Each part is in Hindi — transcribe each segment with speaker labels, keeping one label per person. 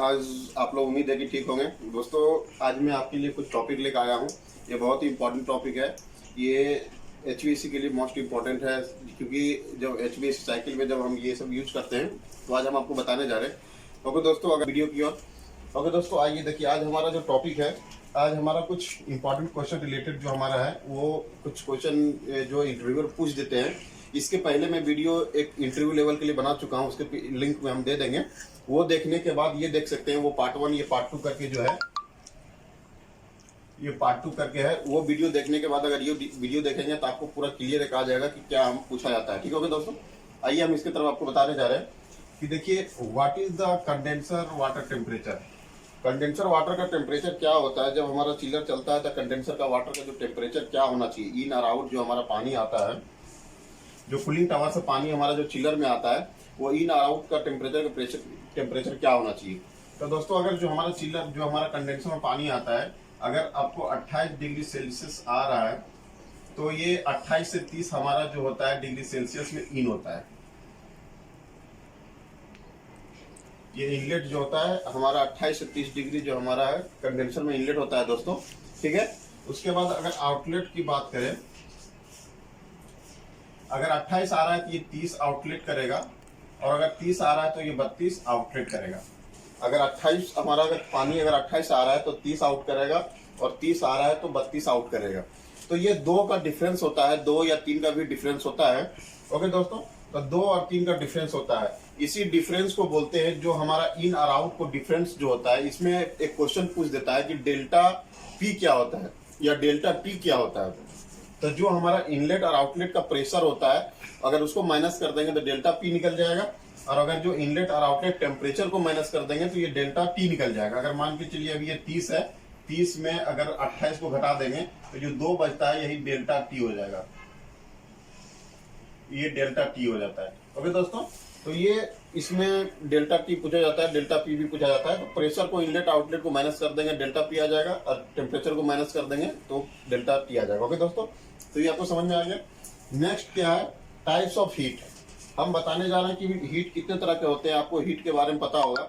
Speaker 1: आज आप लोग उम्मीद है कि ठीक होंगे। दोस्तों, आज मैं आपके लिए कुछ टॉपिक लेकर आया हूँ। ये बहुत ही इम्पोर्टेंट टॉपिक है। ये एचवीएसी के लिए मोस्ट इम्पोर्टेंट है, क्योंकि जब एचवीएसी साइकिल में जब हम ये सब यूज करते हैं तो आज हम आपको बताने जा रहे हैं। ओके दोस्तों, अगर वीडियो की ओर। ओके दोस्तों, आइए देखिए, आज हमारा जो टॉपिक है, आज हमारा कुछ इंपॉर्टेंट क्वेश्चन रिलेटेड जो हमारा है, वो कुछ क्वेश्चन जो इंटरव्यूअर पूछ देते हैं। इसके पहले मैं वीडियो एक इंटरव्यू लेवल के लिए बना चुका हूँ, उसके लिंक में हम दे देंगे। वो देखने के बाद ये देख सकते हैं, वो पार्ट 1 ये पार्ट 2 करके जो है, ये पार्ट 2 करके है। वो वीडियो देखने के बाद अगर ये वीडियो देखेंगे तो आपको पूरा क्लियर आ जाएगा कि क्या हम पूछा जाता है। ठीक है दोस्तों, आइए हम इसके तरफ आपको बताने जा रहे हैं कि देखिए, what is the condenser water temperature. Condenser water का टेम्परेचर क्या होता है। जब हमारा चिलर चलता है तो कंडेंसर का वाटर का जो टेम्परेचर क्या होना चाहिए, इन और आउट जो हमारा पानी आता है, जो कूलिंग टावर से पानी हमारा जो चिलर में आता है, वो इन और आउट का टेम्परेचर क्या होना चाहिए। तो दोस्तों, अगर जो हमारा चिलर जो हमारा कंडेंसर में पानी आता है, अगर आपको 28 डिग्री सेल्सियस आ रहा है तो ये 28 से 30 हमारा जो होता है डिग्री सेल्सियस में इन होता है। ये इनलेट जो होता है हमारा 28 से 30 डिग्री जो हमारा है कंडेंसर में इनलेट होता है दोस्तों। ठीक है, उसके बाद अगर आउटलेट की बात करें, अगर 28 आ रहा है तो ये 30 आउटलेट करेगा, और अगर 30 आ रहा है तो ये 32 आउटलेट करेगा। अगर 28 हमारा अगर पानी अगर 28 आ रहा है तो 30 आउट करेगा, और 30 आ रहा है तो 32 आउट करेगा। तो ये 2 का डिफरेंस होता है, 2 या 3 का भी डिफरेंस होता है। ओके दोस्तों, तो 2 और 3 का डिफरेंस होता है। इसी डिफरेंस को बोलते हैं, जो हमारा इन और आउट को डिफरेंस जो होता है, इसमें एक क्वेश्चन पूछ देता है कि डेल्टा पी क्या होता है या डेल्टा टी क्या होता है। तो जो हमारा इनलेट और आउटलेट का प्रेशर होता है, अगर उसको माइनस कर देंगे तो डेल्टा पी निकल जाएगा, और अगर जो इनलेट और आउटलेट टेम्परेचर को माइनस कर देंगे तो ये डेल्टा टी निकल जाएगा। अगर मान के चलिए अभी ये 30 है, 30 में अगर 28 को घटा देंगे तो जो 2 बचता है यही डेल्टा टी हो जाएगा, ये डेल्टा टी हो जाता है। ओके दोस्तों, तो ये इसमें डेल्टा टी पूछा जाता है, डेल्टा पी भी पूछा जाता है। तो प्रेशर को इनलेट आउटलेट को माइनस कर देंगे डेल्टा पी आ जाएगा, और टेम्परेचर को माइनस कर देंगे तो डेल्टा टी आ जाएगा। ओके दोस्तों, तो ये आपको समझ में आ गया। नेक्स्ट क्या है, टाइप्स ऑफ हीट। हम बताने जा रहे हैं कि हीट कितने तरह के होते हैं। आपको हीट के बारे में पता होगा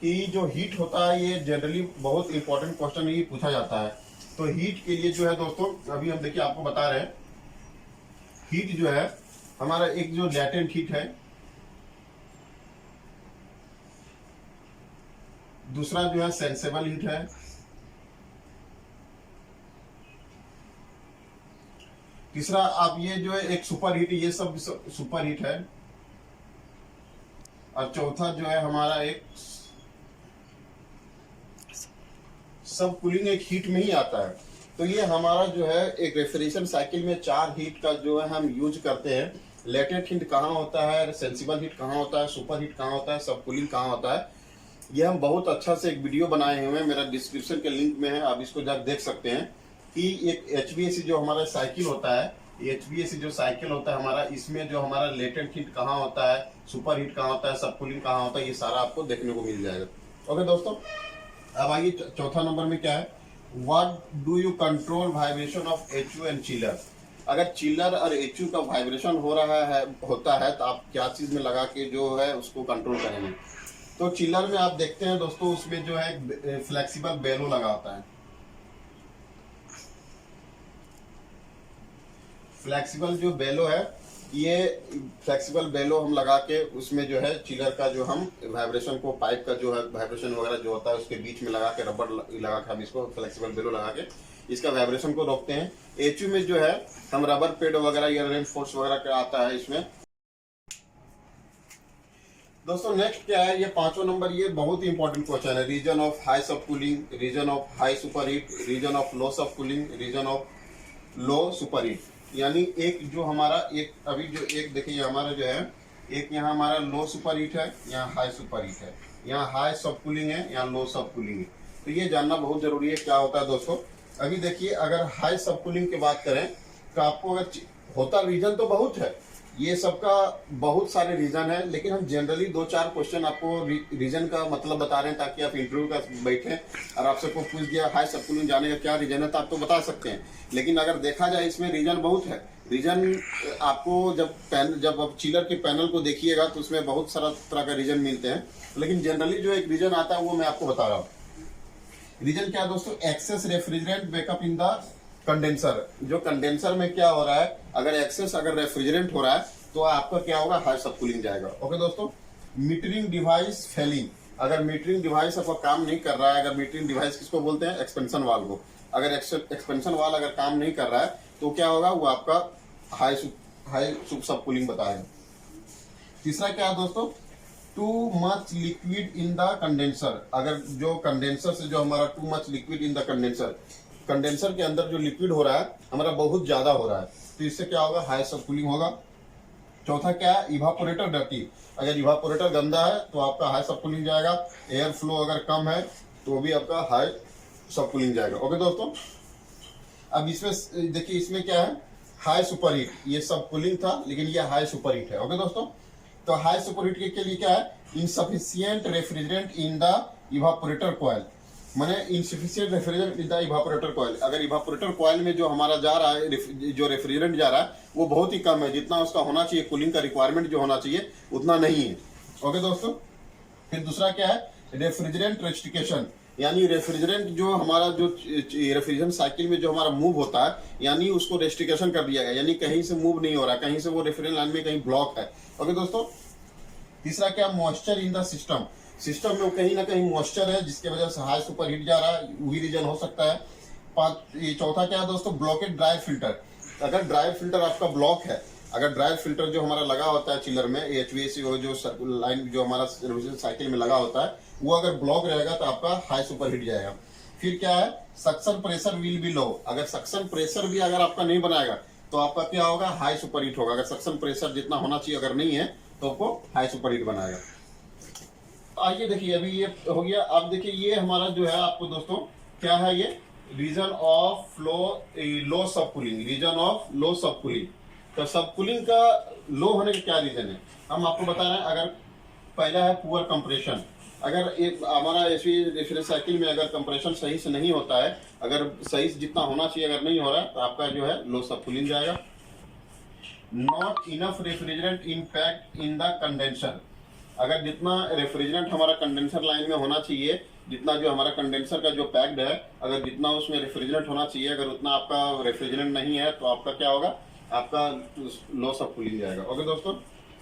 Speaker 1: कि जो हीट होता है, ये जनरली बहुत इंपॉर्टेंट क्वेश्चन ये पूछा जाता है। तो हीट के लिए जो है दोस्तों, अभी हम देखिए आपको बता रहे हैं, हीट जो है हमारा एक जो लैटेंट हीट है, दूसरा जो है सेंसेबल हीट है, तीसरा आप ये जो है एक सुपर हीट, ये सब सुपर हीट है, और चौथा जो है हमारा एक सब कूलिंग, एक हीट में ही आता है। तो ये हमारा जो है एक रेफ्रिजरेशन साइकिल में 4 हीट का जो है हम यूज करते हैं। लेटेंट हीट कहाँ होता है, सेंसिबल हीट कहाँ होता है, सुपर हीट कहाँ होता है, सब कूलिंग कहाँ होता है, ये हम बहुत अच्छा से एक वीडियो बनाए हुए हैं, मेरा डिस्क्रिप्शन के लिंक में है, आप इसको जाकर देख सकते हैं कि एक एचवीएसी जो हमारा साइकिल होता है, एचवीएसी जो साइकिल होता है हमारा, इसमें जो हमारा लेटेंट हीट कहाँ होता है, सुपर हीट कहाँ होता है, सब कूलिंग कहाँ होता है, ये सारा आपको देखने को मिल जाएगा। ओके दोस्तों, अब आइए चौथा नंबर में क्या है, what do you control vibration of HU and chiller. अगर चिलर और एचयू का वाइब्रेशन होता है तो आप क्या चीज में लगा के जो है उसको कंट्रोल करेंगे। तो चिलर में आप देखते हैं दोस्तों, उसमें जो है फ्लेक्सिबल बेलो लगा होता है। फ्लेक्सिबल जो बेलो है, ये फ्लेक्सिबल बेलो हम लगा के उसमें जो है चिलर का जो हम वाइब्रेशन को, पाइप का जो है वाइब्रेशन वगैरह जो होता है उसके बीच में लगा के, रबर लगा के हम इसको फ्लेक्सिबल बेलो लगा के इसका वाइब्रेशन को रोकते हैं। एचयू में जो है हम रबर पेड वगैरह या रेनफोर्स वगैरह का आता है इसमें। दोस्तों नेक्स्ट क्या है, ये 5वां नंबर, ये बहुत ही इंपॉर्टेंट क्वेश्चन है। Reason of high sub cooling, reason of high super heat, reason of low sub cooling, reason of low super heat. यानी एक जो हमारा एक अभी जो एक देखिए हमारा जो है, एक यहाँ हमारा लो सुपर हीट है, यहाँ हाई सुपर हीट है, यहाँ हाई सब कूलिंग है, यहाँ लो सब कूलिंग है। तो ये जानना बहुत जरूरी है क्या होता है दोस्तों। अभी देखिए, अगर हाई सब कूलिंग की बात करें तो आपको अगर होता, रीजन तो बहुत है, ये सबका बहुत सारे रीजन है, लेकिन हम जनरली 2-4 क्वेश्चन आपको रीजन का मतलब बता रहे हैं, ताकि आप इंटरव्यू का बैठे और आप सबको पूछ दिया हाई सब कूलिंग जाने का क्या रीजन है, तो आप तो बता सकते हैं। लेकिन अगर देखा जाए इसमें रीजन बहुत है, रीजन आपको जब आप चिलर के पैनल को देखिएगा तो उसमें बहुत सारा तरह का रीजन मिलते हैं, लेकिन जनरली जो एक रीजन आता है वो मैं आपको बता रहा हूँ। रीजन क्या है दोस्तों, excess refrigerant backup in the condenser. जो कंडेंसर में क्या हो रहा है, अगर एक्सेस अगर रेफ्रिजरेंट हो रहा है तो आपका क्या होगा, हाई सब कूलिंग जाएगा। ओके दोस्तों। मीटरिंग डिवाइस फेलिंग, अगर मीटरिंग डिवाइस आपका काम नहीं कर रहा है, अगर मीटरिंग डिवाइस किसको बोलते हैं, एक्सपेंशन वाल्व को, अगर एक्सपेंशन वाल्व अगर काम नहीं कर रहा है तो क्या होगा, वो आपका हाई सब कूलिंग बताएगा। तीसरा क्या है दोस्तों, too much liquid in the condenser, अगर जो कंडेंसर से जो हमारा too much liquid in the condenser के अंदर जो लिक्विड हो रहा है हमारा बहुत ज्यादा हो रहा है, तो इससे क्या होगा, हाई सब कूलिंग होगा। चौथा क्या है, इवापोरेटर डर्टी, अगर इवापोरेटर गंदा है तो आपका हाई सब कूलिंग जाएगा। एयर फ्लो अगर कम है तो भी आपका हाई सब कूलिंग जाएगा। ओके दोस्तों। अब इसमें देखिए, इसमें क्या है, हाई सुपर हीट, ये सब कूलिंग था लेकिन ये हाई सुपर हीट है। ओके दोस्तों। तो हाई सुपर हीट के लिए क्या है, insufficient refrigerant in the evaporator coil, माने insufficient refrigerant in the evaporator coil, अगर इवापोरेटर कॉइल में जो हमारा जा रहा है, जो रेफ्रिजरेंट जा रहा है वो बहुत ही कम है, जितना उसका होना चाहिए, कूलिंग का रिक्वायरमेंट जो होना चाहिए उतना नहीं है। ओके दोस्तों। फिर दूसरा क्या है, रेफ्रिजरेंट रेस्ट्रिक्शन, यानी रेफ्रिजरेंट जो हमारा जो रेफ्रिजरेंट साइकिल में जो हमारा मूव होता है, यानी उसको रेस्ट्रिक्शन कर दिया गया, यानी कहीं से मूव नहीं हो रहा, कहीं से वो रेफ्रिजरेंट लाइन में कहीं ब्लॉक है। ओके दोस्तों। तीसरा क्या, मॉइस्चर इन द सिस्टम में कहीं ना कहीं मॉइस्चर है जिसकी वजह से हाई सुपर हीट जा रहा है, वही रीजन हो सकता है। चौथा क्या है दोस्तों, ब्लॉकेड ड्राई फिल्टर, अगर ड्राई फिल्टर आपका ब्लॉक है, अगर ड्राई फिल्टर जो हमारा लगा होता है चिलर में, एचवीएसी जो लाइन जो हमारा साइकिल में लगा होता है, वो अगर ब्लॉक रहेगा तो आपका हाई सुपर हीट जाएगा। फिर क्या है, सक्शन प्रेशर विल बी लो, अगर सक्शन प्रेशर भी अगर आपका नहीं बनाएगा तो आपका क्या होगा, हाई सुपर हीट होगा। अगर सक्शन प्रेशर जितना होना चाहिए अगर नहीं है तो आपको हाई सुपर हीट बनाएगा। आइए देखिए, अभी ये हो गया। अब देखिए ये हमारा जो है आपको दोस्तों क्या है, ये reason of flow low sub cooling, reason of low sub cooling. तो सब कूलिंग का लो होने का क्या रीजन है, हम आपको बता रहे हैं। अगर पहला है पुअर कंप्रेशन, अगर एक हमारा रेफ्रिजरेटर साइकिल में अगर कंप्रेशन सही से नहीं होता है, अगर सही से जितना होना चाहिए अगर नहीं हो रहा है तो आपका जो है लो सब कूलिंग जाएगा। Not enough refrigerant in packed in the condenser, अगर जितना रेफ्रिजरेंट हमारा कंडेंसर लाइन में होना चाहिए, जितना जो हमारा कंडेंसर का जो पैक्ड है, अगर जितना उसमें रेफ्रिजरेंट होना चाहिए अगर उतना आपका रेफ्रिजरेंट नहीं है तो आपका क्या होगा, आपका लो सब कूलिंग जाएगा। ओके दोस्तों।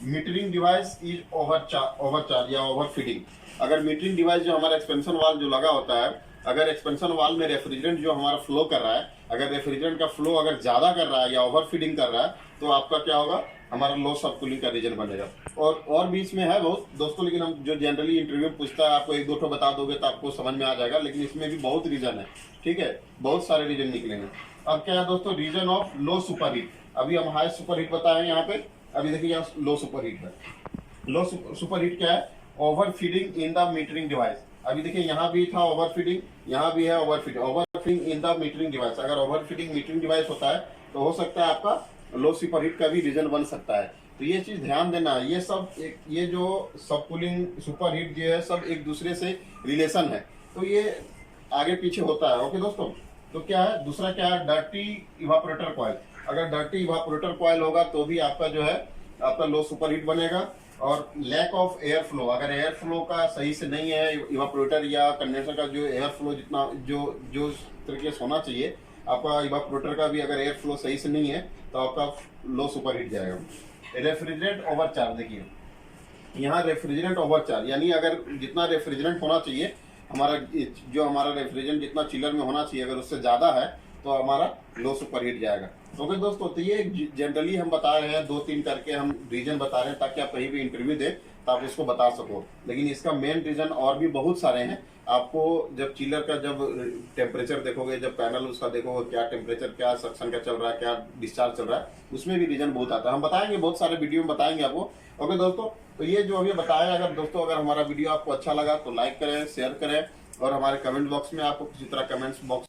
Speaker 1: मीटरिंग डिवाइस इज ओवरचार्ज या ओवरफीडिंग, अगर मीटरिंग डिवाइस जो हमारा एक्सपेंशन वाल्व जो लगा होता है, अगर एक्सपेंशन वाल्व में रेफ्रिजरेंट जो हमारा फ्लो कर रहा है, अगर रेफ्रिजरेंट का फ्लो अगर ज्यादा कर रहा है या ओवरफीडिंग कर रहा है तो आपका क्या होगा, हमारा लो सब कूलिंग का रीजन बनेगा। और भी इसमें है बहुत दोस्तों, लेकिन हम जो जनरली इंटरव्यू में पूछता है आपको एक दो ठो बता दोगे तो आपको समझ में आ जाएगा, लेकिन इसमें भी बहुत रीजन है। ठीक है, बहुत सारे रीजन निकलेंगे। अब क्या है दोस्तों, reason of low super heat, अभी हम हाई सुपर हीट बताए यहाँ पे, अभी देखिए यहाँ लो सुपर हीट है। लो सुपर हीट क्या है, over feeding in the metering device, अभी देखिए यहाँ भी था ओवर फीडिंग, यहाँ भी है over feeding in the metering device, अगर ओवर फीडिंग मीटरिंग डिवाइस होता है तो हो सकता है आपका लो सुपर हीट का भी रीजन बन सकता है। तो ये चीज ध्यान देना, ये सब ये जो सब कूलिंग सुपर हीट जो है सब एक दूसरे से रिलेशन है, तो ये आगे पीछे होता है। ओके दोस्तों। तो क्या है, दूसरा क्या है, डर्टी इवापोरेटर कॉइल, अगर डर्टी इवापोरेटर कॉइल होगा तो भी आपका जो है आपका लो सुपर हीट बनेगा। और लैक ऑफ एयर फ्लो, अगर एयर फ्लो का सही से नहीं है, इवापोरेटर या कंडेंसर का जो एयर फ्लो जितना जो तरीके से होना चाहिए, आपका इवापोरेटर का भी अगर एयर फ्लो सही से नहीं है तो आपका लो सुपर हीट जाएगा। रेफ्रिजरेंट ओवरचार्ज, देखिए यहाँ रेफ्रिजरेंट ओवरचार्ज, यानी अगर जितना रेफ्रिजरेंट होना चाहिए, हमारा रेफ्रिजरेंट जितना चिलर में होना चाहिए अगर उससे ज्यादा है तो हमारा लो सुपर हीट जाएगा। ओके दोस्तों। तो ये जनरली हम बता रहे हैं, 2-3 करके हम रीजन बता रहे हैं ताकि आप कहीं भी इंटरव्यू दे तो आप उसको बता सको, लेकिन इसका मेन रीजन और भी बहुत सारे हैं। आपको जब चिलर का जब टेम्परेचर देखोगे, जब पैनल उसका देखोगे क्या टेम्परेचर, क्या सक्शन का चल रहा है, क्या डिस्चार्ज चल रहा है, उसमें भी रीजन बहुत आता है, हम बताएंगे, बहुत सारे वीडियो में बताएंगे आपको। ओके दोस्तों। तो ये जो अभी बताया, अगर दोस्तों अगर हमारा वीडियो आपको अच्छा लगा तो लाइक करें, शेयर करें, और हमारे कमेंट बॉक्स में आपको किसी तरह कमेंट्स बॉक्स